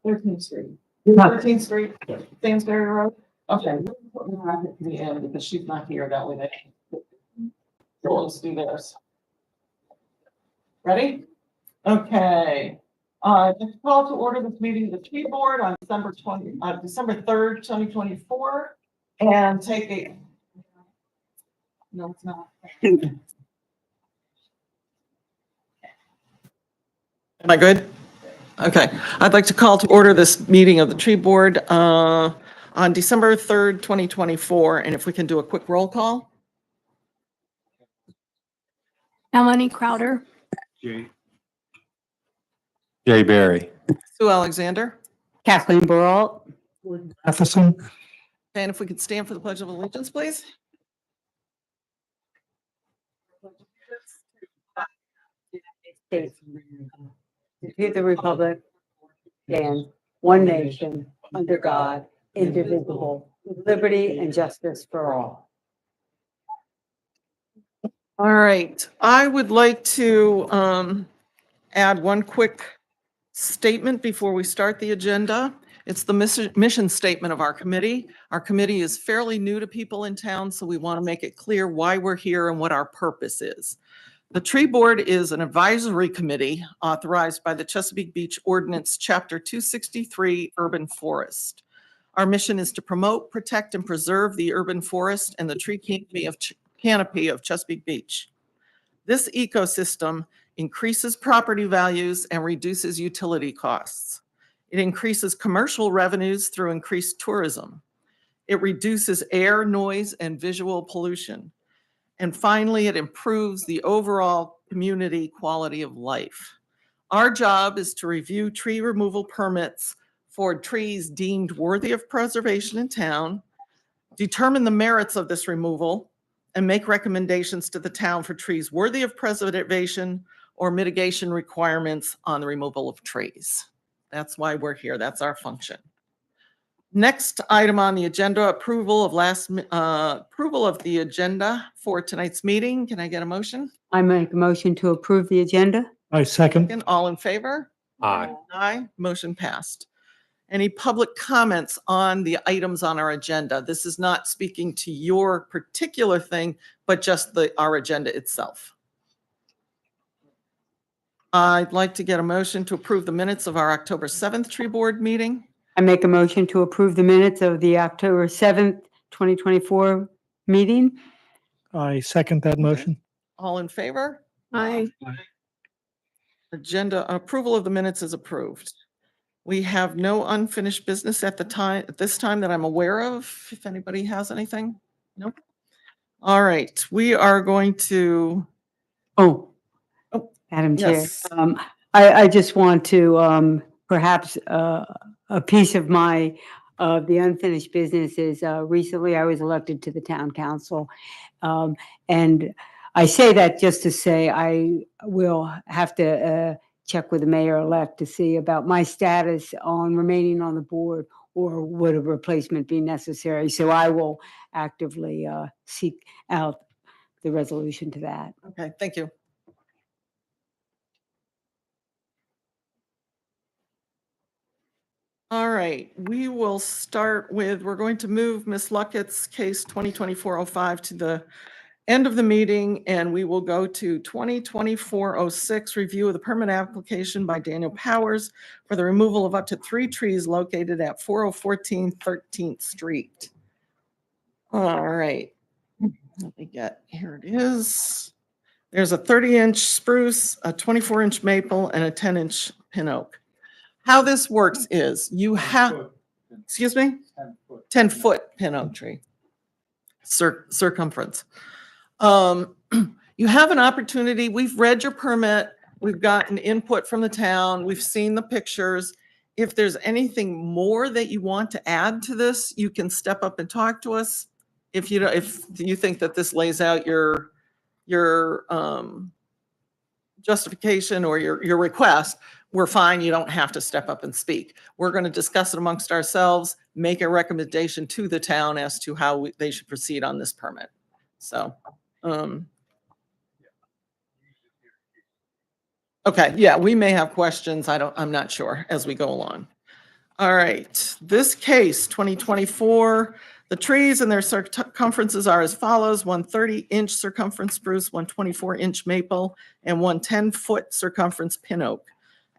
13th Street. 13th Street, Sainsbury Road. Okay. Put my bracket to the end because she's not here. That way they can. So let's do theirs. Ready? Okay. Let's call to order this meeting of the tree board on December 3rd, 2024, and take a. No, it's not. Am I good? Okay. I'd like to call to order this meeting of the tree board on December 3rd, 2024, and if we can do a quick roll call. Melanie Crowder. Jay Barry. Sue Alexander. Kathleen Burrell. Jefferson. And if we could stand for the Pledge of Allegiance, please. States to the republic and one nation under God, indivisible, with liberty and justice for all. All right. I would like to add one quick statement before we start the agenda. It's the mission statement of our committee. Our committee is fairly new to people in town, so we want to make it clear why we're here and what our purpose is. The tree board is an advisory committee authorized by the Chesapeake Beach Ordinance, Chapter 263, Urban Forest. Our mission is to promote, protect, and preserve the urban forest and the tree canopy of Chesapeake Beach. This ecosystem increases property values and reduces utility costs. It increases commercial revenues through increased tourism. It reduces air, noise, and visual pollution. And finally, it improves the overall community quality of life. Our job is to review tree removal permits for trees deemed worthy of preservation in town, determine the merits of this removal, and make recommendations to the town for trees worthy of preservation or mitigation requirements on the removal of trees. That's why we're here. That's our function. Next item on the agenda, approval of the agenda for tonight's meeting. Can I get a motion? I make a motion to approve the agenda. I second. And all in favor? Aye. Aye. Motion passed. Any public comments on the items on our agenda? This is not speaking to your particular thing, but just our agenda itself. I'd like to get a motion to approve the minutes of our October 7th tree board meeting. I make a motion to approve the minutes of the October 7th, 2024 meeting. I second that motion. All in favor? Aye. Agenda approval of the minutes is approved. We have no unfinished business at this time that I'm aware of. If anybody has anything? Nope. All right, we are going to. Oh, Madam Chair, Yes. I just want to perhaps a piece of my the unfinished business is recently I was elected to the town council, and I say that just to say I will have to check with the mayor-elect to see about my status on remaining on the board, or would a replacement be necessary. So I will actively seek out the resolution to that. Okay, thank you. All right, we will start with, we're going to move Ms. Luckett's case 2024-05 to the end of the meeting, and we will go to 2024-06, review of the permit application by Daniel Powers for the removal of up to 3 trees located at 4014 13th Street. All right, let me get, here it is. There's a 30-inch spruce, a 24-inch maple, and a 10-inch pin oak. How this works is you have, excuse me? 10-foot pin oak tree, circumference. You have an opportunity. We've read your permit. We've gotten input from the town. We've seen the pictures. If there's anything more that you want to add to this, you can step up and talk to us. If you think that this lays out your justification or your request, we're fine. You don't have to step up and speak. We're going to discuss it amongst ourselves, make a recommendation to the town as to how they should proceed on this permit. So, okay, yeah, we may have questions. I'm not sure as we go along. All right, this case, 2024, the trees and their circumferences are as follows: one 30-inch circumference spruce, one 24-inch maple, and one 10-foot circumference pin oak.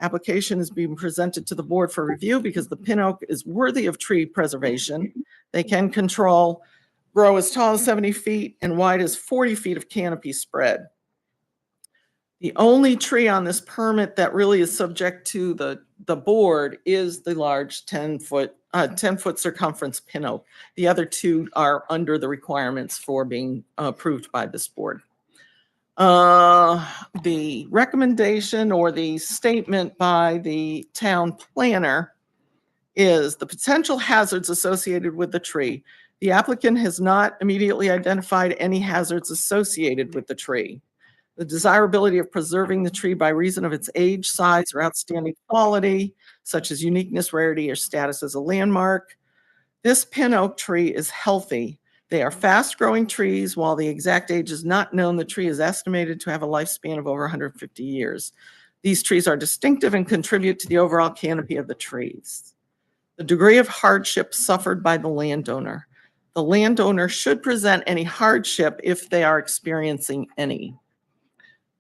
Application is being presented to the board for review because the pin oak is worthy of tree preservation. They can grow as tall as 70 feet and wide as 40 feet of canopy spread. The only tree on this permit that really is subject to the board is the large 10-foot circumference pin oak. The other two are under the requirements for being approved by this board. The recommendation or the statement by the town planner is the potential hazards associated with the tree. The applicant has not immediately identified any hazards associated with the tree. The desirability of preserving the tree by reason of its age, size, or outstanding quality, such as uniqueness, rarity, or status as a landmark. This pin oak tree is healthy. They are fast-growing trees. While the exact age is not known, the tree is estimated to have a lifespan of over 150 years. These trees are distinctive and contribute to the overall canopy of the trees. The degree of hardship suffered by the landowner. The landowner should present any hardship if they are experiencing any.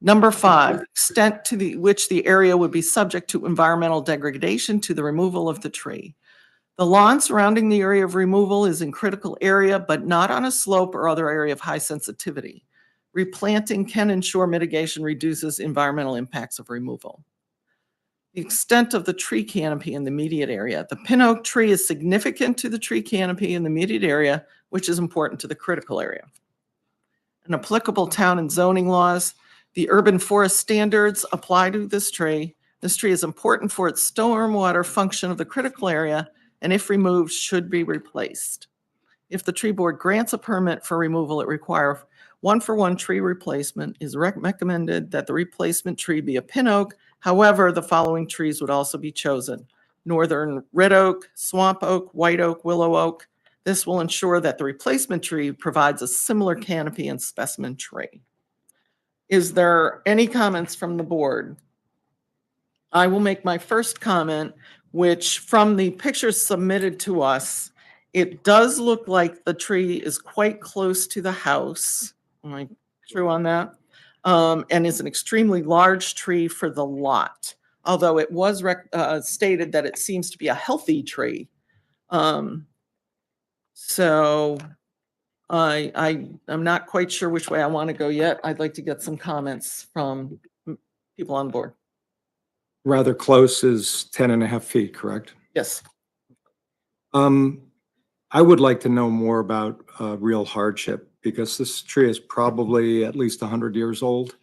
Number 5, extent to which the area would be subject to environmental degradation to the removal of the tree. The lawn surrounding the area of removal is in critical area, but not on a slope or other area of high sensitivity. Replanting can ensure mitigation reduces environmental impacts of removal. The extent of the tree canopy in the immediate area. The pin oak tree is significant to the tree canopy in the immediate area, which is important to the critical area. And applicable town and zoning laws. The urban forest standards apply to this tree. This tree is important for its stormwater function of the critical area, and if removed, should be replaced. If the tree board grants a permit for removal, it requires 1-for-1 tree replacement. It is recommended that the replacement tree be a pin oak. However, the following trees would also be chosen: northern red oak, swamp oak, white oak, willow oak. This will ensure that the replacement tree provides a similar canopy and specimen tree. Is there any comments from the board? I will make my first comment, which from the pictures submitted to us, it does look like the tree is quite close to the house. Am I true on that? And is an extremely large tree for the lot, although it was stated that it seems to be a healthy tree. So I'm not quite sure which way I want to go yet. I'd like to get some comments from people on board. Rather close is 10.5 feet, correct? Yes. I would like to know more about real hardship, because this tree is probably at least 100 years old.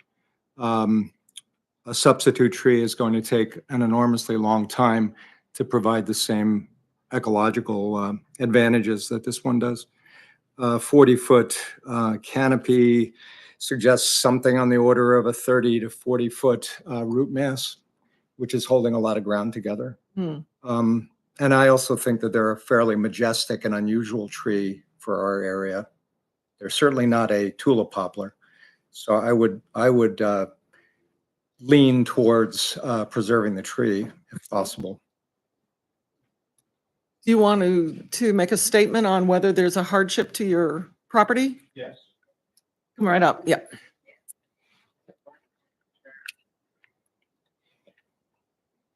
A substitute tree is going to take an enormously long time to provide the same ecological advantages that this one does. 40-foot canopy suggests something on the order of a 30 to 40-foot root mass, which is holding a lot of ground together. And I also think that they're a fairly majestic and unusual tree for our area. They're certainly not a tulip poplar. So I would lean towards preserving the tree if possible. Do you want to make a statement on whether there's a hardship to your property? Yes. Come right up. Yeah.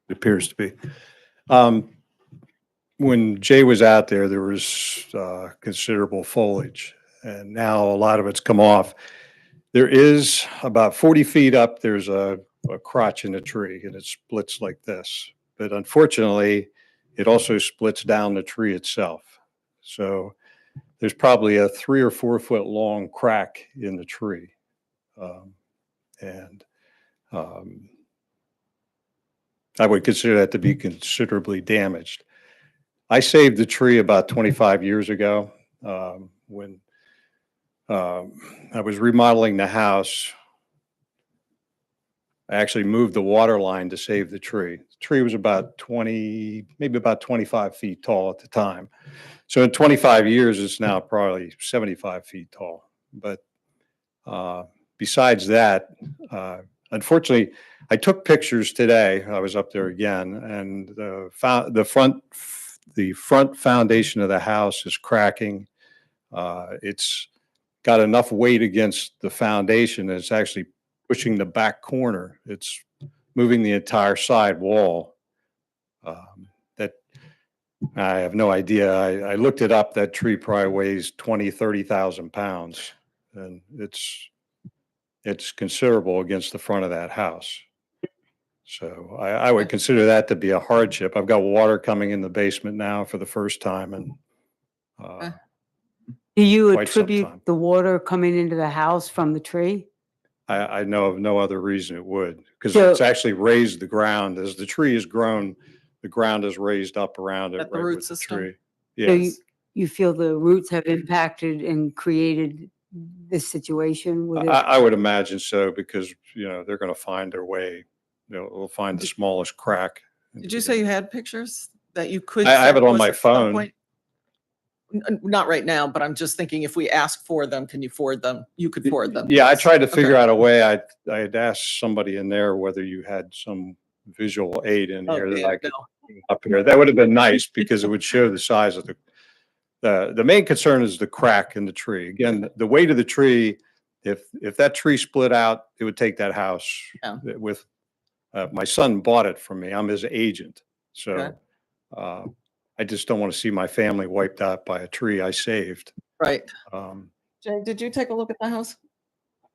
It appears to be. When Jay was out there, there was considerable foliage, and now a lot of it's come off. There is about 40 feet up, there's a crotch in the tree, and it splits like this. But unfortunately, it also splits down the tree itself. So there's probably a 3 or 4 foot long crack in the tree. I would consider that to be considerably damaged. I saved the tree about 25 years ago when I was remodeling the house. I actually moved the water line to save the tree. The tree was about 20, maybe about 25 feet tall at the time. So in 25 years, it's now probably 75 feet tall. But besides that, unfortunately, I took pictures today. I was up there again, and the front the front foundation of the house is cracking. It's got enough weight against the foundation that it's actually pushing the back corner. It's moving the entire side wall. That I have no idea. I looked it up. That tree probably weighs 30,000 pounds, and it's considerable against the front of that house. So I would consider that to be a hardship. I've got water coming in the basement now for the first time, and Do you Quite some time. attribute the water coming into the house from the tree? I know of no other reason it would, because So- it's actually raised the ground. As the tree has grown, the ground is raised up around it At the right root with the system? tree. So Yes. you feel the roots have impacted and created this situation with it? I would imagine so, because, they're going to find their way. They'll find the smallest crack. Did you say you had pictures that you could? I have send it on to us my at some phone. point? Not right now, but I'm just thinking if we ask for them, can you forward them? You could forward them. to Yeah, I us. tried to figure Okay. out a way. I had asked somebody in there whether you had some visual aid in Oh, here that yeah, I could no. bring up here. That would have been nice, because it would show the size of the main concern is the crack in the tree. Again, the weight of the tree, if that tree split out, it would take that house Yeah. with, my son bought it from me. I'm his agent. Okay. So, I just don't want to see my family wiped out by a tree I saved. Right. Um, Jay, did you take a look at the house?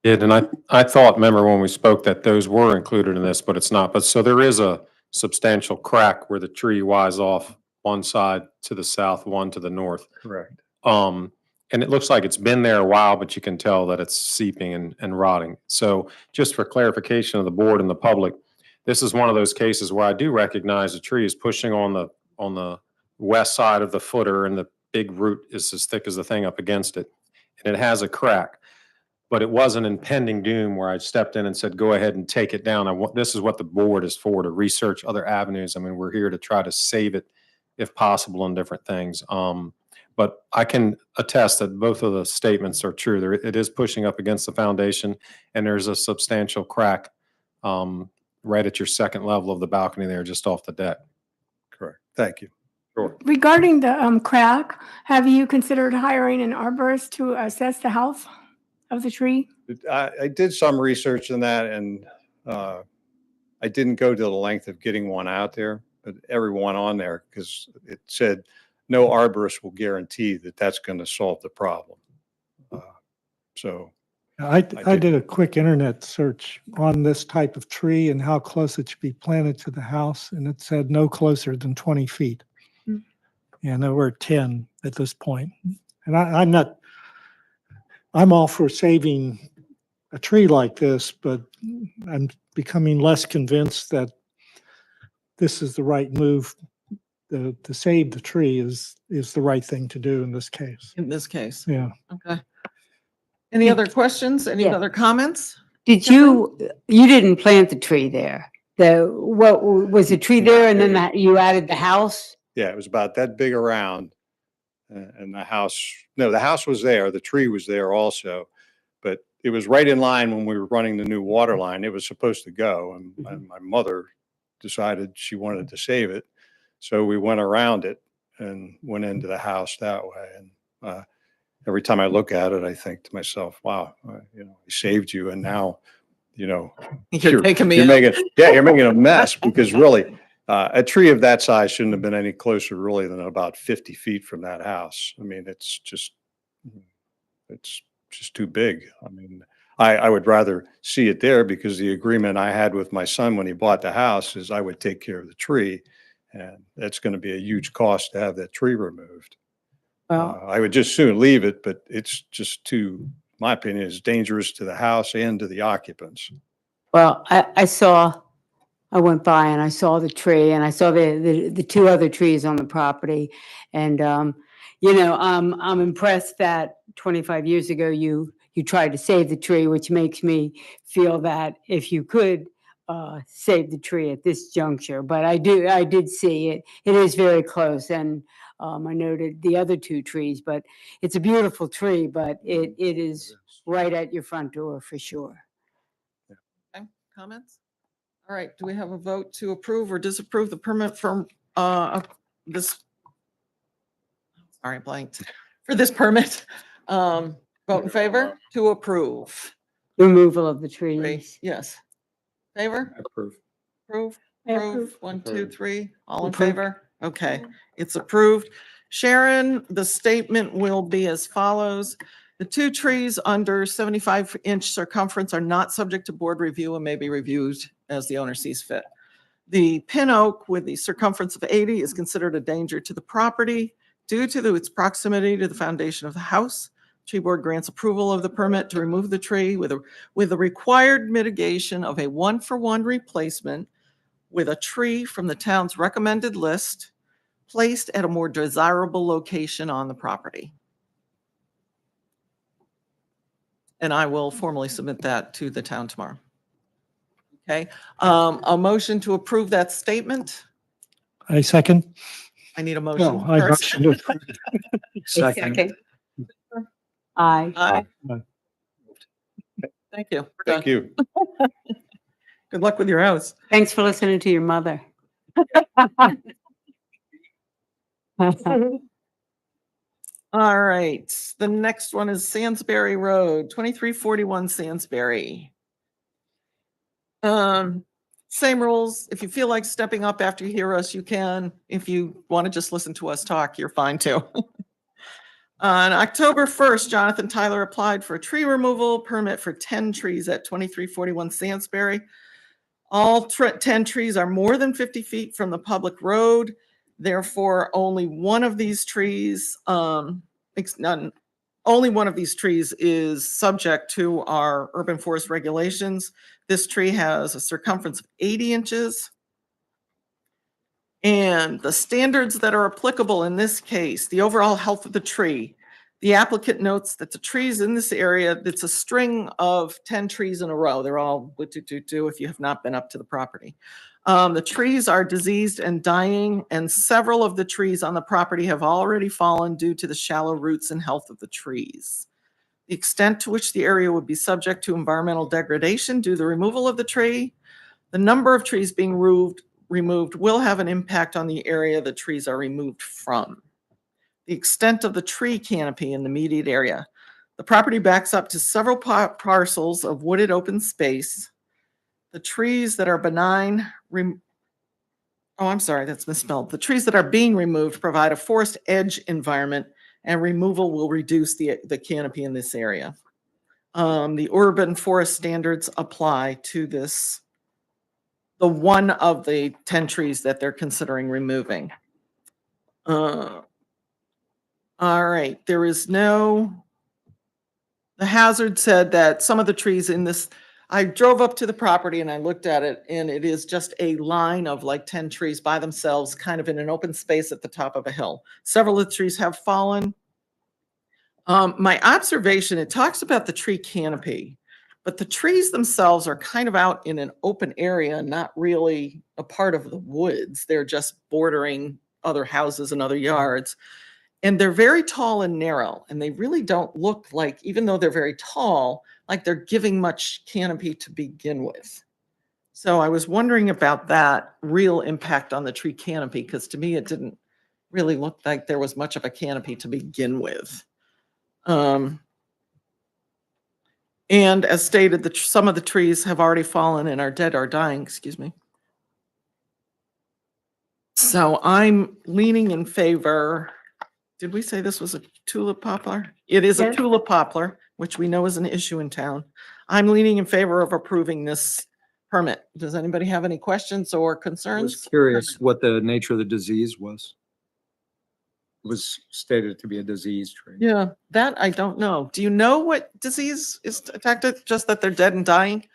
Did, and I thought, remember when we spoke, that those were included in this, but it's not. But so there is a substantial crack where the tree lies off one side to the south, one to the north. Correct. And it looks like it's been there a while, but you can tell that it's seeping and rotting. So just for clarification of the board and the public, this is one of those cases where I do recognize the tree is pushing on the west side of the footer, and the big root is as thick as the thing up against it. And it has a crack, but it wasn't impending doom where I stepped in and said, go ahead and take it down. This is what the board is for, to research other avenues. I mean, we're here to try to save it if possible on different things. But I can attest that both of the statements are true. It is pushing up against the foundation, and there's a substantial crack right at your second level of the balcony there, just off the deck. Correct. Thank you. Sure. Regarding the crack, have you considered hiring an arborist to assess the health of the tree? I did some research in that, and I didn't go to the length of getting one out there, but everyone on there, because it said no arborist will guarantee that that's going to solve the problem. So I did. did a quick internet search on this type of tree and how close it should be planted to the house, and it said no closer than 20 feet. Mm. And there were 10 at this point. And I'm all for saving a tree like this, but I'm becoming less convinced that this is the right move. To save the tree is the right thing to do in this case. In this case? Yeah. Okay. Any other questions? Any Yeah. other comments? Did you didn't plant the tree there? What was the tree there and then you added the house? yeah, it was about that big around, and the house was there. The tree was there also, but it was right in line when we were running the new water line. It was supposed to go, and my mother decided she wanted to save it. So we went around it and went into the house that way. And every time I look at it, I think to myself, wow, I saved you. And now, You're taking me you're out. you're making a mess, because really a tree of that size shouldn't have been any closer really than about 50 feet from that house. I mean, it's just too big. I mean, I would rather see it there, because the agreement I had with my son when he bought the house is I would take care of the tree. And that's going to be a huge cost to have that tree removed. Well, I would just soon leave it, but it's just my opinion, is dangerous to the house and to the occupants. well, I went by and I saw the tree and I saw the two other trees on the property. And, I'm impressed that 25 years ago, you tried to save the tree, which makes me feel that if you could save the tree at this juncture, but I did see it. It is very close, and I noted the other two trees, but it's a beautiful tree, but it is right at your front door for sure. Okay, comments? All right, do we have a vote to approve or disapprove the permit from this sorry, blanked, for this permit. Vote in favor to approve. Removal of the Three, trees. yes. Favor? Approve. Approve? I Approve? 1, 2, Approved. 3. All in Approved. favor? Okay, it's approved. Sharon, the statement will be as follows. The 2 trees under 75-inch circumference are not subject to board review and may be reviewed as the owner sees fit. The pin oak with the circumference of 80 is considered a danger to the property due to its proximity to the foundation of the house. Tree board grants approval of the permit to remove the tree with the required mitigation of a 1-for-1 replacement with a tree from the town's recommended list placed at a more desirable location on the property. And I will formally submit that to the town tomorrow. Okay, a motion to approve that statement. I second. I need a No, motion I first. motion to approve. Second. Aye. Aye. Aye. Thank you. Thank you. Good luck with your house. Thanks for listening to your mother. All right, the next one is Sandsbury Road, 2341 Sandsbury. Same rules. If you feel like stepping up after you hear us, you can. If you want to just listen to us talk, you're fine too. On October 1st, Jonathan Tyler applied for a tree removal permit for 10 trees at 2341 Sandsbury. All 10 trees are more than 50 feet from the public road. Therefore, only one of these trees, only one of these trees is subject to our urban forest regulations. This tree has a circumference of 80 inches. And the standards that are applicable in this case, the overall health of the tree, the applicant notes that the trees in this area, it's a string of 10 trees in a row. They're all if you have not been up to the property. The trees are diseased and dying, and several of the trees on the property have already fallen due to the shallow roots and health of the trees. The extent to which the area would be subject to environmental degradation due to the removal of the tree, the number of trees being removed will have an impact on the area the trees are removed from. The extent of the tree canopy in the immediate area. The property backs up to several parcels of wooded open space. The trees that are benign, I'm sorry, that's misspelled. The trees that are being removed provide a forest edge environment, and removal will reduce the canopy in this area. The urban forest standards apply to this, the one of the 10 trees that they're considering removing. All right, the hazard said that some of the trees in this, I drove up to the property and I looked at it, and it is just a line of like 10 trees by themselves, kind of in an open space at the top of a hill. Several of the trees have fallen. My observation, it talks about the tree canopy, but the trees themselves are kind of out in an open area, not really a part of the woods. They're just bordering other houses and other yards. And they're very tall and narrow, and they really don't look like, even though they're very tall, like they're giving much canopy to begin with. So I was wondering about that real impact on the tree canopy, because to me, it didn't really look like there was much of a canopy to begin with. And as stated, some of the trees have already fallen and are dead or dying, excuse me. So I'm leaning in favor. Did we say this was a tulip poplar? It is a Yes. tulip poplar, which we know is an issue in town. I'm leaning in favor of approving this permit. Does anybody have any questions or I was concerns? curious what the nature of the disease was. It was stated to be a disease tree. Yeah, that I don't know. Do you know what disease is affected? Just that they're dead and dying?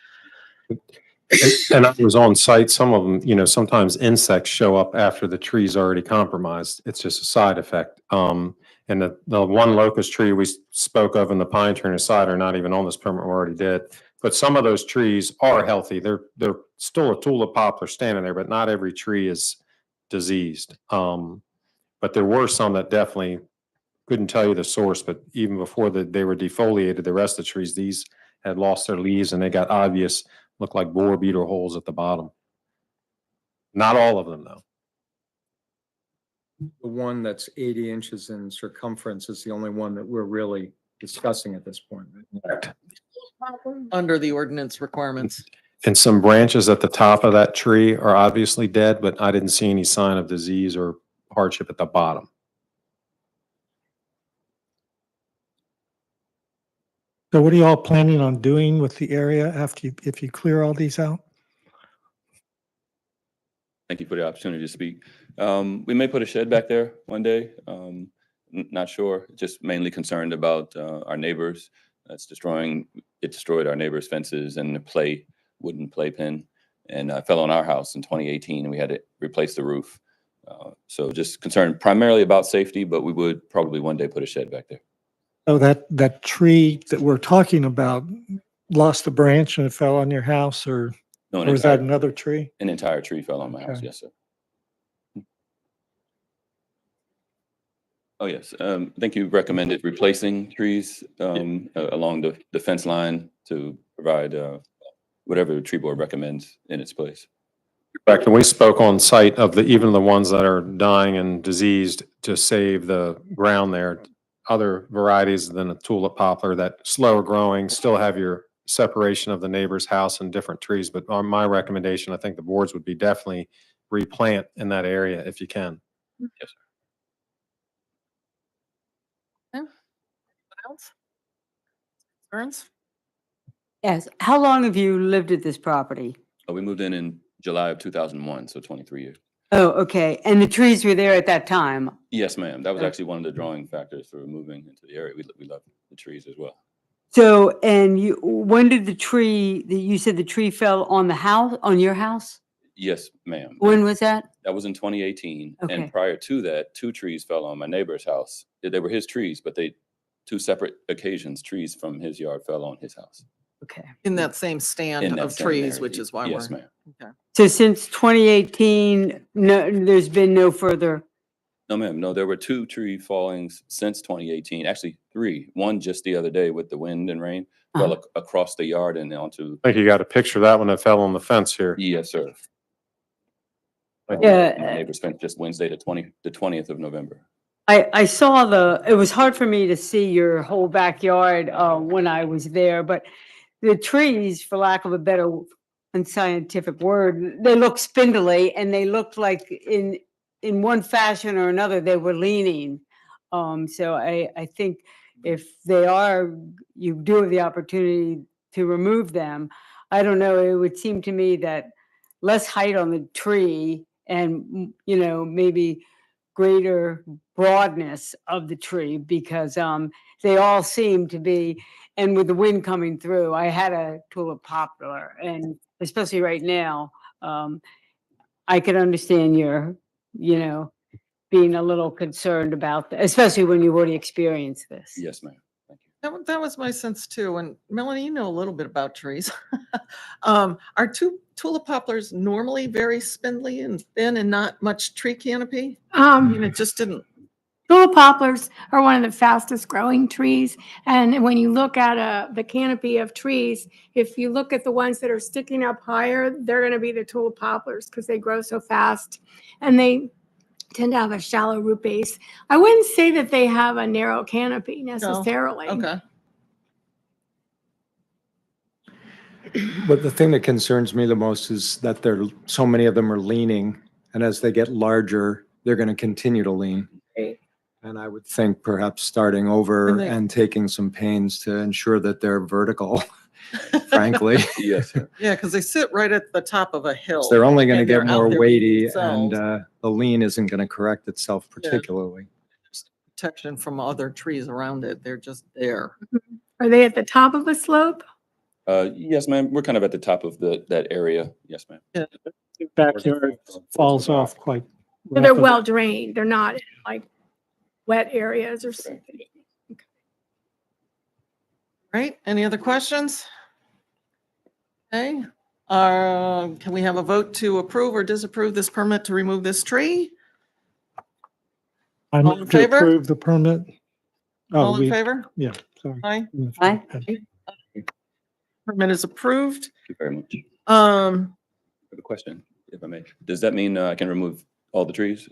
And I was on site, some of them, sometimes insects show up after the tree's already compromised. It's just a side effect. And the one locust tree we spoke of in the pine tree side are not even on this permit, we already did. But some of those trees are healthy. They're still a tulip poplar standing there, but not every tree is diseased. But there were some that definitely couldn't tell you the source, but even before they were defoliated, the rest of the trees, these had lost their leaves and they got obvious, look like borer beetle holes at the bottom. Not all of them though. The one that's 80 inches in circumference is the only one that we're really discussing at this point. Right? Under the ordinance requirements. And some branches at the top of that tree are obviously dead, but I didn't see any sign of disease or hardship at the bottom. So what are you all planning on doing with the area after you, if you clear all these out? Thank you for the opportunity to speak. We may put a shed back there one day. Not sure, just mainly concerned about our neighbors. It destroyed our neighbors' fences and the wooden playpen, and fell on our house in 2018, and we had to replace the roof. So just concerned primarily about safety, but we would probably one day put a shed back there. Oh, that tree that we're talking about lost a branch and it fell on your house, or No, is that another tree? an entire tree fell on my house, Okay. yes, sir. Oh, yes. I think you recommended replacing trees along the fence line to provide whatever the tree board recommends in its place. Correct. And we spoke on site of even the ones that are dying and diseased to save the ground there. Other varieties than a tulip poplar that slower growing, still have your separation of the neighbor's house and different trees. But on my recommendation, I think the boards would be definitely replant in that area if you can. Yes, sir. What else? Concerns? Yes. How long have you lived at this property? We moved in July of 2001, so 23 years. Oh, okay. And the trees were there at that time? Yes, ma'am. That was Okay. actually one of the drawing factors for moving into the area. We love the trees as well. So, and when did you said the tree fell on the house, on your house? Yes, ma'am. When was that? That was in 2018. Okay. And prior to that, 2 trees fell on my neighbor's house. They were his trees, but 2 separate occasions, trees from his yard fell on his house. Okay. In that same stand In that of same trees, area. which is why Yes, we're. ma'am. So since 2018, no, there's been no further, No, ma'am. No, there were 2 tree fallings since 2018. Actually, 3. One just the other day with the wind and rain fell across the yard and onto. I think you got a picture of that one that fell on the fence here. Yes, sir. Yeah. My neighbor spent just Wednesday, the 20th of November. I saw it was hard for me to see your whole backyard when I was there, but the trees, for lack of a better unscientific word, they look spindly and they looked like in one fashion or another, they were leaning. So I think if you do have the opportunity to remove them, I don't know, it would seem to me that less height on the tree and, maybe greater broadness of the tree, because they all seem to be, and with the wind coming through, I had a tulip poplar, and especially right now, I could understand your, being a little concerned about that, especially when you've already experienced this. Yes, ma'am. Thank you. That was my sense too. And Melanie, you know a little bit about trees. Are tulip poplars normally very spindly and thin and not much tree canopy? I mean, it just didn't. Tulip poplars are one of the fastest growing trees. And when you look at the canopy of trees, if you look at the ones that are sticking up higher, they're going to be the tulip poplars because they grow so fast and they tend to have a shallow root base. I wouldn't say that they have a narrow canopy necessarily. Okay. But the thing that concerns me the most is that so many of them are leaning, and as they get larger, they're going to continue to lean. Right. And I would think perhaps starting over And they- and taking some pains to ensure that they're vertical, frankly. Yes, sir. Yeah, because they sit right at the top of a hill. They're only going to And they're get out more there weighty, themselves. and the lean isn't going to correct itself particularly. Protection from other trees around it. They're just there. Are they at the top of a slope? Yes, ma'am. We're kind of at the top of that area. Yes, ma'am. Backyard falls off quite. So they're rapidly. well drained. They're not in like wet areas or something. Right? Any other questions? Okay. Can we have a vote to approve or disapprove this permit to remove this tree? I All in move to favor? approve the permit. Oh, All in favor? yeah, sorry. Aye. Aye. Permit is approved. Thank you very much. Um, I have a question, if I may. Does that mean I can remove all the trees?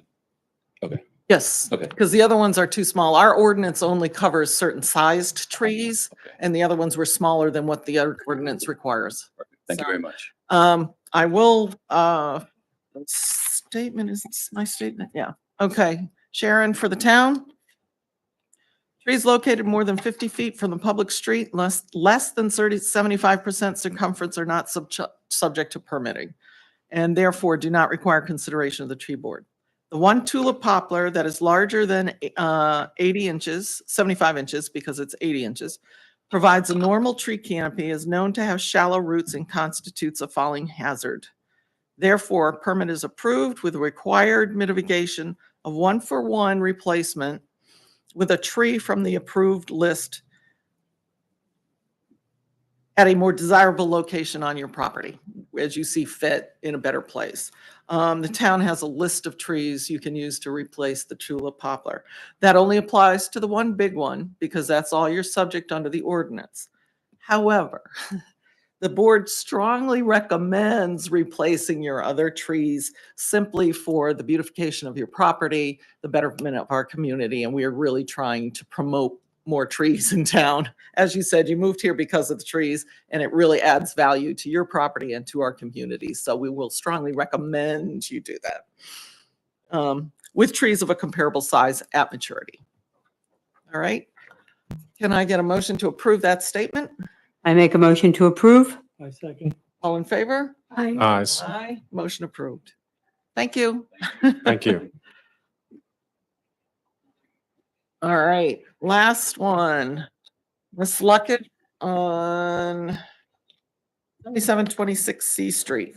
Okay. Yes, Okay. because the other ones are too small. Our ordinance only covers certain sized trees, Okay. and the other ones were smaller than what the other ordinance requires. Thank you So- very much. I will, statement, is this my statement? Yeah, okay. Sharon, for the town? Trees located more than 50 feet from the public street, less than 75% circumference are not subject to permitting, and therefore do not require consideration of the tree board. The one tulip poplar that is larger than 80 inches, 75 inches, because it's 80 inches, provides a normal tree canopy, is known to have shallow roots and constitutes a falling hazard. Therefore, a permit is approved with required mitigation of 1-for-1 replacement with a tree from the approved list at a more desirable location on your property, as you see fit in a better place. The town has a list of trees you can use to replace the tulip poplar. That only applies to the one big one because that's all you're subject under the ordinance. However, the board strongly recommends replacing your other trees simply for the beautification of your property, the betterment of our community, and we are really trying to promote more trees in town. As you said, you moved here because of the trees, and it really adds value to your property and to our community. So we will strongly recommend you do that with trees of a comparable size at maturity. All right. Can I get a motion to approve that statement? I make a motion to approve. I second. All in favor? Ayes. Aye. Motion approved. Thank you. Thank you. All right, last one. Ms. Luckett on 7726 C Street.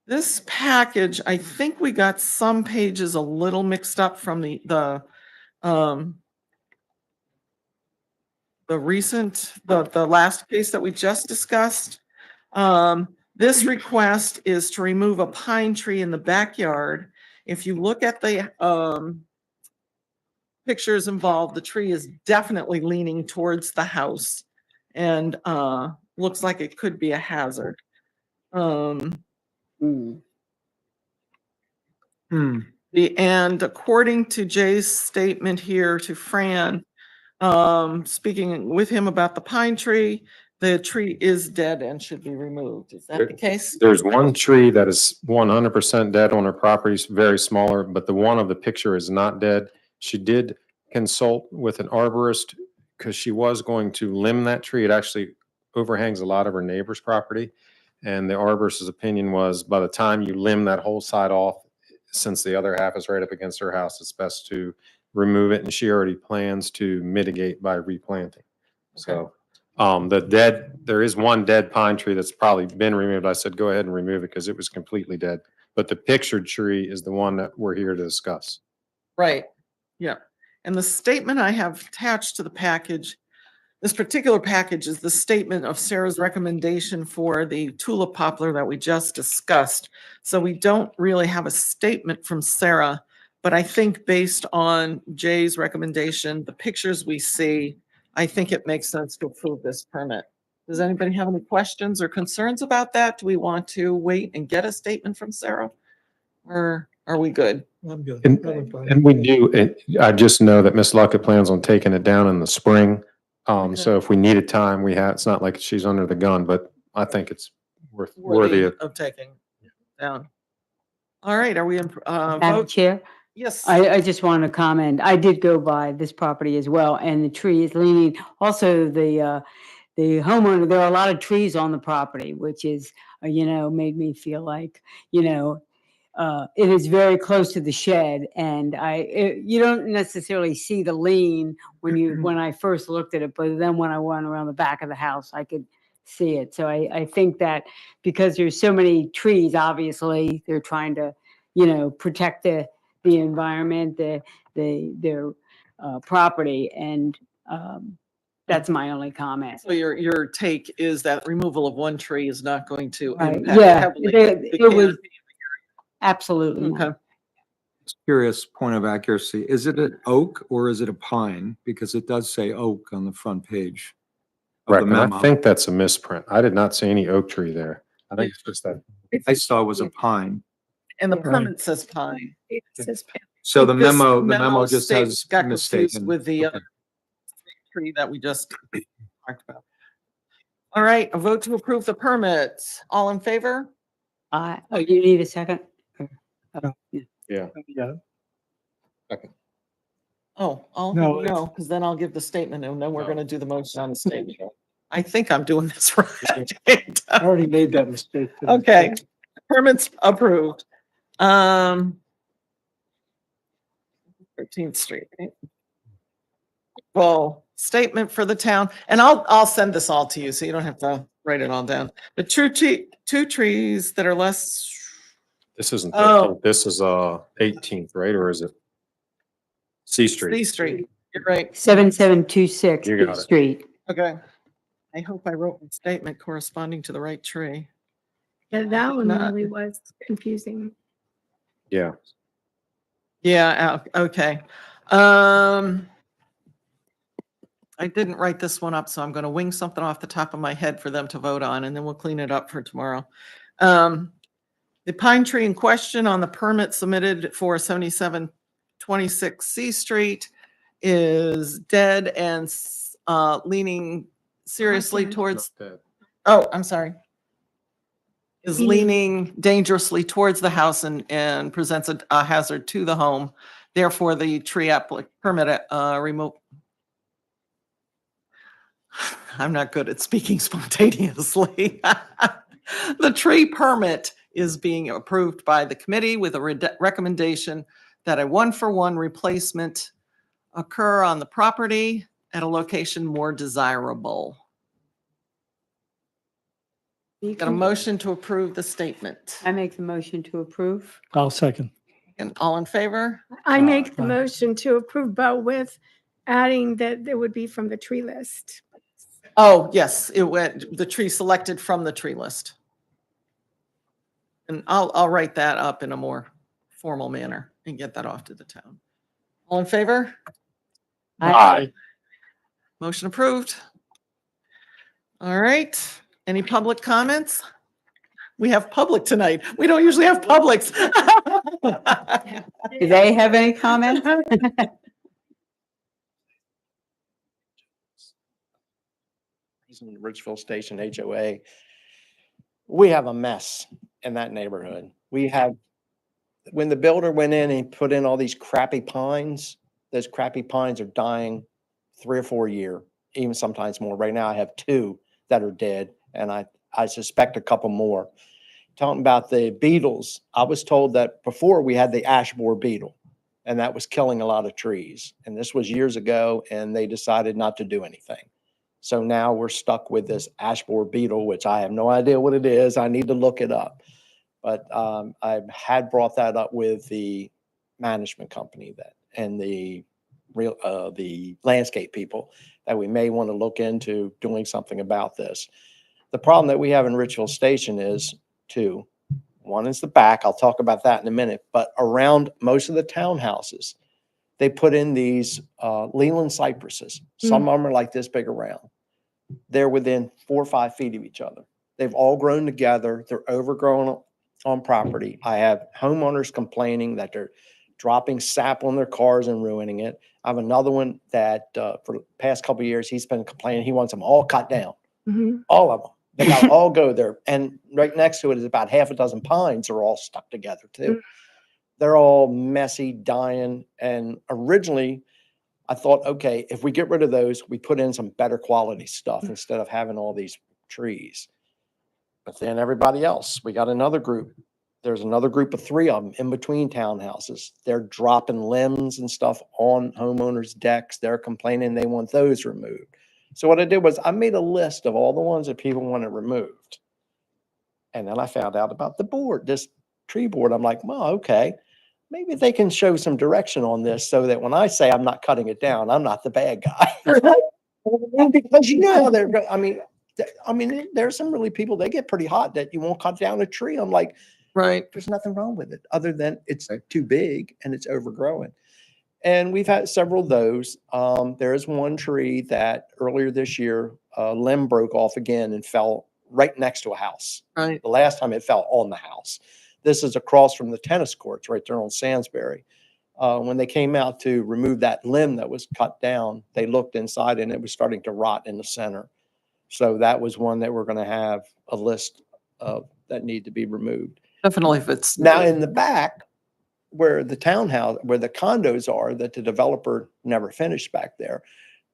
This package, I think we got some pages a little mixed up from the last case that we just discussed. This request is to remove a pine tree in the backyard. If you look at the pictures involved, the tree is definitely leaning towards the house and looks like it could be a hazard. Hmm. And according to Jay's statement here to Fran, speaking with him about the pine tree, the tree is dead and should be removed. Is that the case? There's one tree that is 100% dead on her property, it's very smaller, but the one of the picture is not dead. She did consult with an arborist because she was going to limb that tree. It actually overhangs a lot of her neighbor's property. And the arborist's opinion was by the time you limb that whole side off, since the other half is right up against her house, it's best to remove it. And she already plans to mitigate by replanting. So there is one dead pine tree that's probably been removed. I said, go ahead and remove it because it was completely dead. But the pictured tree is the one that we're here to discuss. Right, yeah. And the statement I have attached to the package, this particular package is the statement of Sarah's recommendation for the tulip poplar that we just discussed. So we don't really have a statement from Sarah, but I think based on Jay's recommendation, the pictures we see, I think it makes sense to approve this permit. Does anybody have any questions or concerns about that? Do we want to wait and get a statement from Sarah? Or are we good? I'm good. And- I'm fine. And we do, I just know that Miss Luckett plans on taking it down in the spring. So if we needed time, we have, it's not like she's under the gun, but I think it's worthy of. Of taking down. All right, are we in, Madam vote? Chair, Yes. I just want to comment. I did go by this property as well, and the tree is leaning. Also, the homeowner, there are a lot of trees on the property, which is, made me feel like, it is very close to the shed, and you don't necessarily see the lean when I first looked at it, but then when I went around the back of the house, I could see it. So I think that because there's so many trees, obviously, they're trying to, protect the environment, their property, and that's my only comment. So your take is that removal of one tree is not going to Right, impact yeah, heavily it the was- canopy? Absolutely. not. Okay. Curious point of accuracy. Is it an oak or is it a pine? Because it does say oak on the front page of Right, the and I memo. think that's a misprint. I did not see any oak tree there. I think it's just that. I saw it was a pine. And the Right. permit says pine. It says So the This memo just state- has got confused mistaken. with the Okay. other tree that we just talked about. All right, a vote to approve the permits. All in favor? Oh, you need a second? Yeah. Yeah, Oh, No, no, because then I'll give the statement and then we're No. gonna do the motion on the statement. I think I'm doing this right. I already made that mistake. today. Okay, permits approved. 13th Street. right? Well, statement for the town, and I'll send this all to you, so you don't have to write it all down. The two trees that are less, This isn't, Oh. 13th, this is 18th, right? Or is it C Street? C Street, you're right. 7726 You got it. Street. Okay. I hope I wrote my statement corresponding to the right tree. Yeah, that one Not- really was confusing. Yeah. Yeah, okay. I didn't write this one up, so I'm gonna wing something off the top of my head for them to vote on, and then we'll clean it up for tomorrow. The pine tree in question on the permit submitted for 7726 C Street is dead and leaning seriously Okay. towards, oh, I'm sorry. Is Leaning. leaning dangerously towards the house and presents a hazard to the home. Therefore, the tree permit removal. I'm not good at speaking spontaneously. The tree permit is being approved by the committee with a recommendation that a 1-for-1 replacement occur on the property at a location more desirable. Got a motion to approve the statement. I make the motion to approve. I'll second. And all in favor? I make the Aye. motion to approve, but with adding that it would be from the tree list. Oh, yes, it went, the tree selected from the tree list. And I'll write that up in a more formal manner and get that off to the town. All in favor? Aye. Motion approved. All right, any public comments? We have public tonight. We don't usually have publics. Do they have any comments? in Richville Station HOA, we have a mess in that neighborhood. We have, when the builder went in and put in all these crappy pines, those crappy pines are dying 3 or 4 a year, even sometimes more. Right now I have 2 that are dead and I suspect a couple more. Talking about the beetles, I was told that before we had the ash borer beetle and that was killing a lot of trees. And this was years ago and they decided not to do anything. So now we're stuck with this ash borer beetle, which I have no idea what it is. I need to look it up. But I had brought that up with the management company that and the landscape people that we may want to look into doing something about this. The problem that we have in Richville Station is 2. One is the back. I'll talk about that in a minute. But around most of the townhouses, they put in these Leland cypresses. Some of them are like this big around. They're within 4 or 5 feet of each other. They've all grown together. They're overgrown on property. I have homeowners complaining that they're dropping sap on their cars and ruining it. I have another one that for the past couple of years, he's been complaining he wants them all cut down. Mhm. All of them. They got to all go there. And right next to it is about half a dozen pines are all stuck together too. They're all messy, dying. And originally I thought, okay, if we get rid of those, we put in some better quality stuff instead of having all these trees. But then everybody else, we got another group. There's another group of 3 of them in between townhouses. They're dropping limbs and stuff on homeowners' decks. They're complaining they want those removed. So what I did was I made a list of all the ones that people wanted removed. And then I found out about the board, this tree board. I'm like, well, okay, maybe they can show some direction on this so that when I say I'm not cutting it down, I'm not the bad guy. Because you know how they're, I mean, there's some really people, they get pretty hot that you won't cut down a tree. I'm like, Right. there's nothing wrong with it other than it's too big and it's overgrowing. And we've had several of those. There is one tree that earlier this year, a limb broke off again and fell right next to a house. Right. The last time it fell on the house. This is across from the tennis courts right there on Sandsbury. When they came out to remove that limb that was cut down, they looked inside and it was starting to rot in the center. So that was one that we're going to have a list of that need to be removed. Definitely if it's. Now in the back, where the townhouse, where the condos are that the developer never finished back there,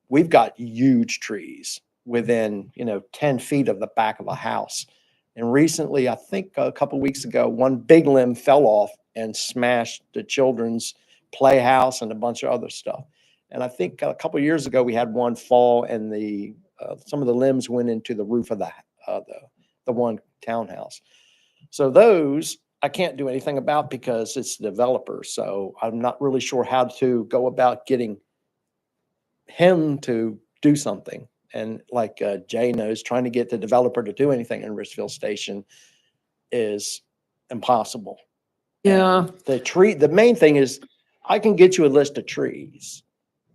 we've got huge trees within, 10 feet of the back of a house. And recently, I think a couple weeks ago, one big limb fell off and smashed the children's playhouse and a bunch of other stuff. And I think a couple years ago, we had one fall and some of the limbs went into the roof of the one townhouse. So those I can't do anything about because it's the developer. So I'm not really sure how to go about getting him to do something. And like Jay knows, trying to get the developer to do anything in Richfield Station is impossible. Yeah, The main thing is I can get you a list of trees,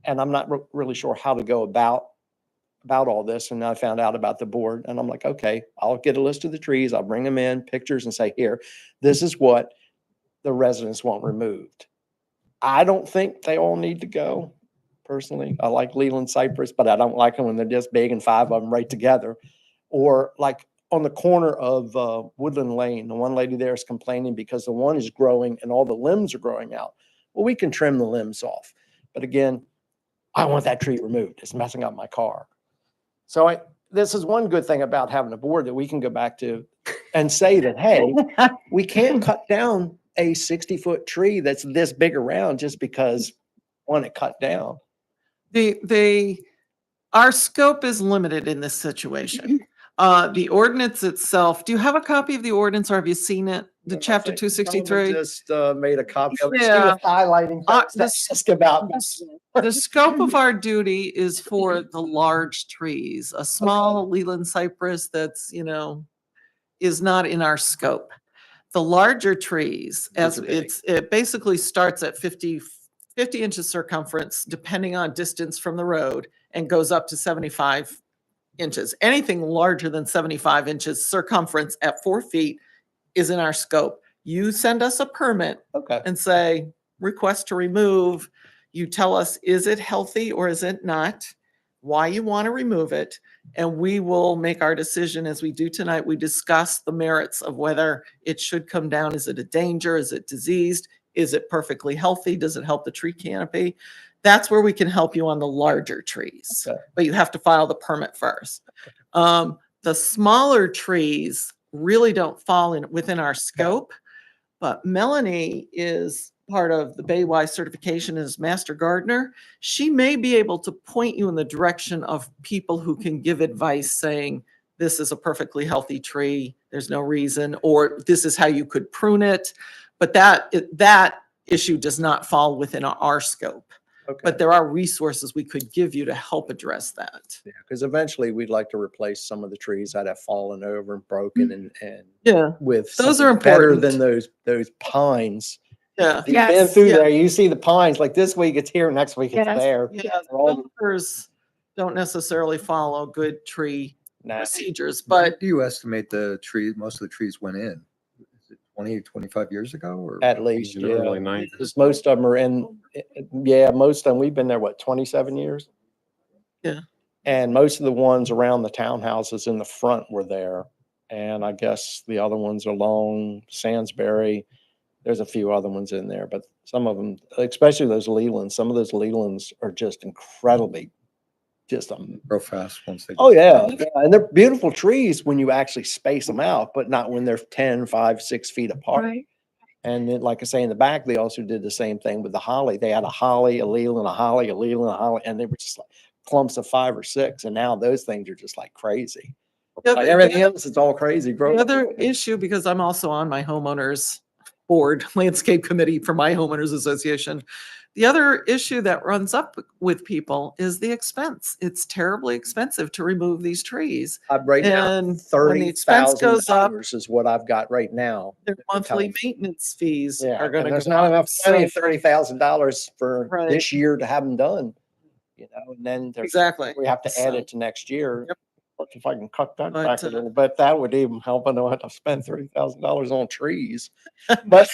and I'm not really sure how to go about all this. And I found out about the board, and I'm like, okay, I'll get a list of the trees. I'll bring them in, pictures, and say, here, this is what the residents want removed. I don't think they all need to go. Personally, I like Leland cypress, but I don't like them when they're just big and 5 of them right together. Or like on the corner of Woodland Lane, the one lady there is complaining because the one is growing and all the limbs are growing out. Well, we can trim the limbs off. But again, I want that tree removed. It's messing up my car. So this is one good thing about having a board that we can go back to and say that, hey, we can't cut down a 60-foot tree that's this big around just because I want it cut down. Our scope is limited in this situation. The ordinance itself, do you have a copy of the ordinance or have you seen it? The chapter 263? Just made a copy of it. Yeah. With highlighting things that's just about this. The scope of our duty is for the large trees. A small Leland cypress that's, is not in our scope. The larger trees, as it basically starts at 50 inches circumference, depending on distance from the road, and goes up to 75 inches. Anything larger than 75 inches circumference at 4 feet is in our scope. You send us a permit Okay. and say, request to remove. You tell us, is it healthy or is it not? Why you want to remove it. And we will make our decision as we do tonight. We discuss the merits of whether it should come down. Is it a danger? Is it diseased? Is it perfectly healthy? Does it help the tree canopy? That's where we can help you on the larger trees, Okay. but you have to file the permit first. The smaller trees really don't fall within our scope, but Melanie is part of the Baywise certification as master gardener. She may be able to point you in the direction of people who can give advice saying, this is a perfectly healthy tree, there's no reason, or this is how you could prune it. But that issue does not fall within our scope. Okay. But there are resources we could give you to help address that. Yeah, because eventually we'd like to replace some of the trees that have fallen over and broken and Yeah, with Those are something better important. than those pines. yeah. You've been Yes. through Yeah. there, you see the pines, like this week it's here, next week it's Yes. there. Yeah, They're all developers don't necessarily follow good tree nasty. procedures, When but do you estimate most of the trees went in? Is it 20, 25 years ago or? At least, In the early yeah. 90s. Because most of them are in, yeah, most of them, we've been there, 27 years? Yeah. And most of the ones around the townhouses in the front were there. And I guess the other ones along Sandsbury, there's a few other ones in there, but some of them, especially those Lelands, some of those Lelands are just incredibly, just Grow fast once they. oh yeah, yeah. And they're beautiful trees when you actually space them out, but not when they're 10, 5, 6 feet apart. Right. And then, like I say, in the back, they also did the same thing with the holly. They had a holly, a Leland, a holly, a Leland, a holly, and they were just like clumps of 5 or 6. And now those things are just like crazy. Like everything else, it's all crazy. the other issue, because I'm also on my homeowners board, landscape committee for my homeowners association. The other issue that runs up with people is the expense. It's terribly expensive to remove these trees. Right now, And when the expense goes up, $30,000 is what I've got right now. their monthly maintenance fees Yeah, are going and to there's go not up. enough So- money, $30,000 for Right. this year to have them done. And then there's, Exactly. we have to add So- it to next year. Yep. But if I can cut that But, back a little bit, that would even help. I don't have to spend $30,000 on trees. But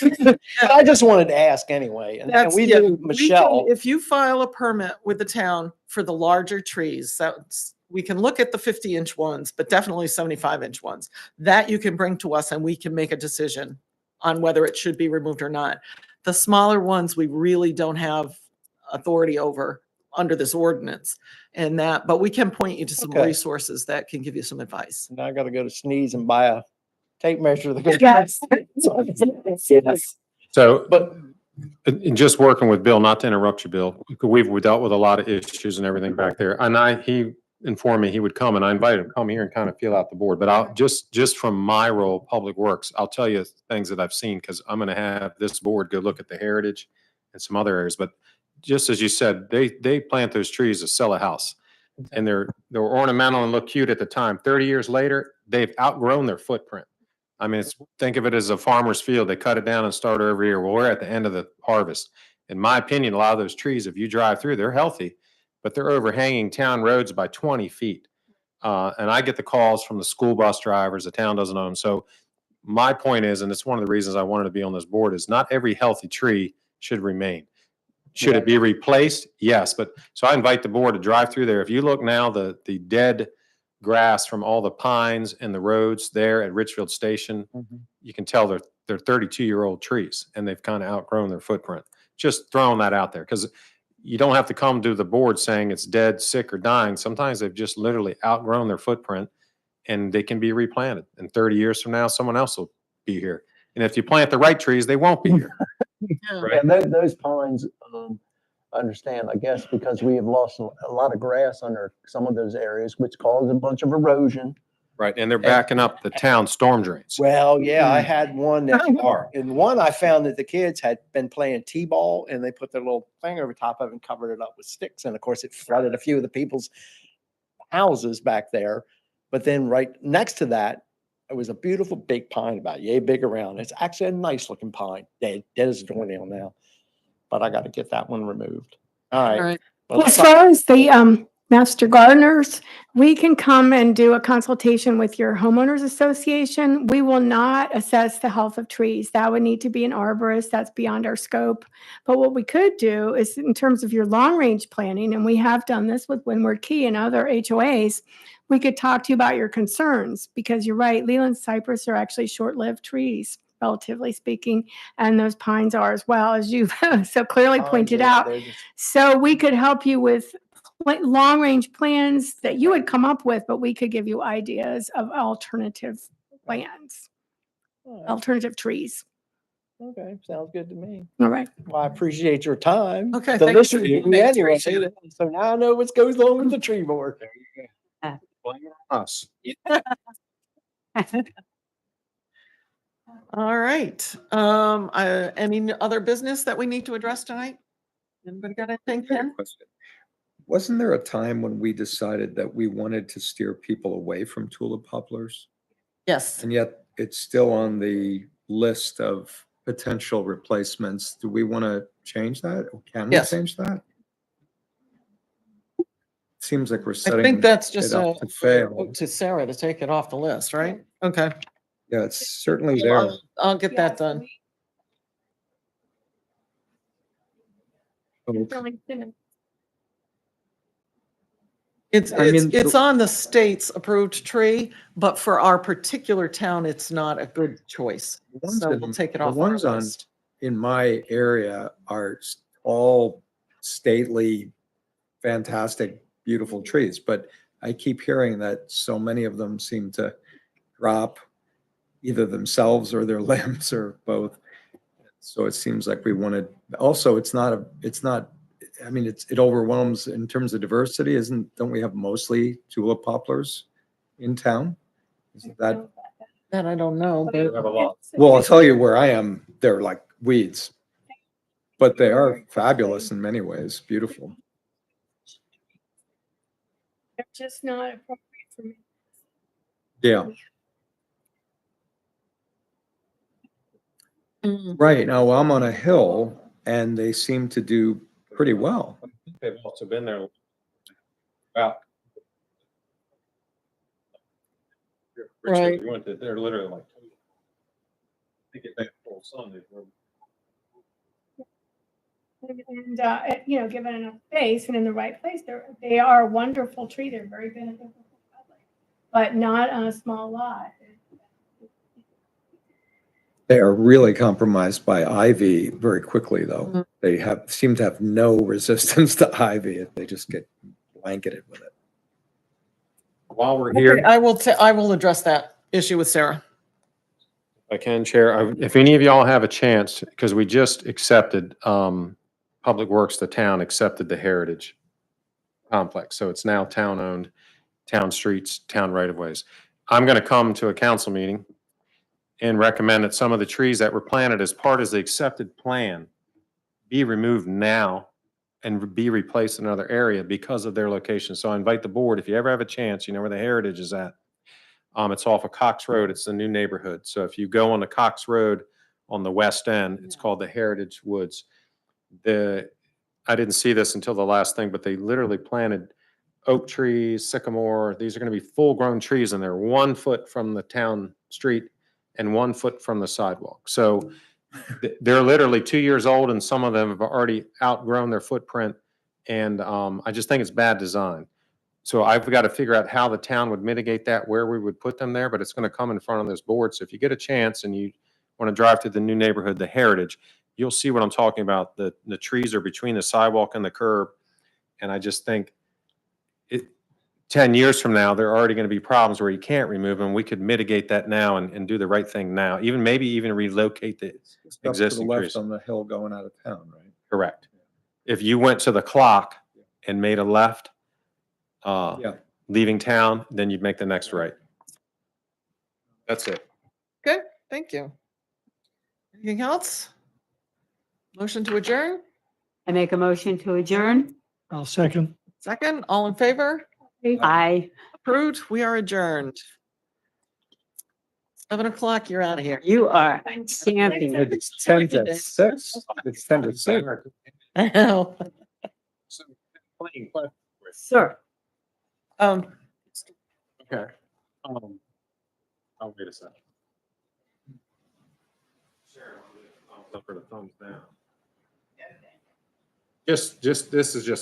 I just wanted to ask anyway. And That's, we yeah, do, we can- Michelle, if you file a permit with the town for the larger trees, that's, we can look at the 50-inch ones, but definitely 75-inch ones. That you can bring to us and we can make a decision on whether it should be removed or not. The smaller ones, we really don't have authority over under this ordinance and that, but we can point you to some Okay. resources that can give you some advice. now I got to go to Sneeze and buy a tape measure. Yes. Yes. So, But in just working with Bill, not to interrupt you, Bill, we dealt with a lot of issues and everything back there. And he informed me he would come and I invited him to come here and kind of feel out the board. But I'll just from my role, Public Works, I'll tell you things that I've seen because I'm going to have this board go look at the heritage and some other areas. But just as you said, they plant those trees to sell a house and they're ornamental and look cute at the time. 30 years later, they've outgrown their footprint. I mean, think of it as a farmer's field. They cut it down and start every year. Well, we're at the end of the harvest. In my opinion, a lot of those trees, if you drive through, they're healthy, but they're overhanging town roads by 20 feet. And I get the calls from the school bus drivers. The town doesn't own. So my point is, and it's one of the reasons I wanted to be on this board, is not every healthy tree should remain. Should it be replaced? Yes. But so I invite the board to drive through there. If you look now, the dead grass from all the pines and the roads there at Richfield Station, you can tell they're 32-year-old trees and they've kind of outgrown their footprint. Just throwing that out there because you don't have to come to the board saying it's dead, sick, or dying. Sometimes they've just literally outgrown their footprint and they can be replanted. And 30 years from now, someone else will be here. And if you plant the right trees, they won't be here. Right. and those pines, I understand, I guess, because we have lost a lot of grass under some of those areas, which caused a bunch of erosion. Right. And they're backing up the town storm drains. Well, yeah, I had one that, in one I found that the kids had been playing t-ball and they put their little thing over top of it and covered it up with sticks. And of course it flooded a few of the people's houses back there. But then right next to that, it was a beautiful big pine about yay big around. It's actually a nice looking pine. Dead as a doornail now. But I got to get that one removed. All right. All right. Well, As far as the master gardeners, we can come and do a consultation with your homeowners association. We will not assess the health of trees. That would need to be an arborist. That's beyond our scope. But what we could do is in terms of your long range planning, and we have done this with Windward Key and other HOAs, we could talk to you about your concerns because you're right. Leland cypress are actually short-lived trees, relatively speaking, and those pines are as well, as you've so clearly pointed out. So we could help you with long-range plans that you would come up with, but we could give you ideas of alternative plans, alternative trees. Okay, sounds good to me. All right. Well, I appreciate your time. Okay, To thank you listen for to your me thanks, anyway. Rachel. So now I know what goes on with the tree board. Us. All right. Any other business that we need to address tonight? Anybody got anything, Ken? Question. Wasn't there a time when we decided that we wanted to steer people away from tulip poplars? Yes. And yet it's still on the list of potential replacements. Do we want to change that? Or can we Yes. change that? Seems like we're I setting think that's just it up to fail. to Sarah to take it off the list, right? Okay. Yeah, it's certainly there. I'll get that done. It's, I mean, it's on the state's approved tree, but for our particular town, it's not a good choice. The ones So in- we'll take it the off our ones on- list. In my area are all stately, fantastic, beautiful trees, but I keep hearing that so many of them seem to drop either themselves or their limbs or both. So it seems like we wanted, also, it overwhelms in terms of diversity, don't we have mostly tulip poplars in town? Isn't that, That I don't know, but well, I'll tell you where I am, they're like weeds. But they are fabulous in many ways, beautiful. They're just not appropriate for me. Yeah, Mm, right. Now I'm on a hill and they seem to do pretty well. They've also been there. Wow. Right. They're literally like. They get that full sun. And, you know, given enough space and in the right place, they are a wonderful tree. They're very beneficial to the public, but not on a small lot. They are really compromised by ivy very quickly, though. Mhm. They seem to have no resistance to ivy. They just get blanketed with it. While we're Okay, here, I will address that issue with Sarah. if I can, Chair, if any of y'all have a chance, because we just accepted, Public Works, the town accepted the Heritage Complex. So it's now town-owned, town streets, town right-of-ways. I'm going to come to a council meeting and recommend that some of the trees that were planted as part of the accepted plan be removed now and be replaced in another area because of their location. So I invite the board, if you ever have a chance, you know where the Heritage is at. It's off of Cox Road. It's the new neighborhood. So if you go on the Cox Road on the west end, it's called the Heritage Woods. I didn't see this until the last thing, but they literally planted oak trees, sycamore. These are going to be full-grown trees, and they're 1 foot from the town street and 1 foot from the sidewalk. So they're literally 2 years old, and some of them have already outgrown their footprint. And I just think it's bad design. So I've got to figure out how the town would mitigate that, where we would put them there, but it's going to come in front of this board. So if you get a chance and you want to drive to the new neighborhood, the Heritage, you'll see what I'm talking about. The trees are between the sidewalk and the curb. And I just think 10 years from now, there are already going to be problems where you can't remove them. We could mitigate that now and do the right thing now, maybe even relocate the Stuff to the existing left trees. on the hill going out of town, right? Correct. If you went to the clock and made a left, Yeah. leaving town, then you'd make the next right. That's it. Okay, thank you. Anything else? Motion to adjourn? I make a motion to adjourn. I'll second. Second, all in favor? Aye. Approved, we are adjourned. 7:00, you're out of here. You are champion. It's 10 to 6. It's 10 to 6. I know. Sir. Okay. I'll wait a second. Sure. I'll look for the thumbs down. This is just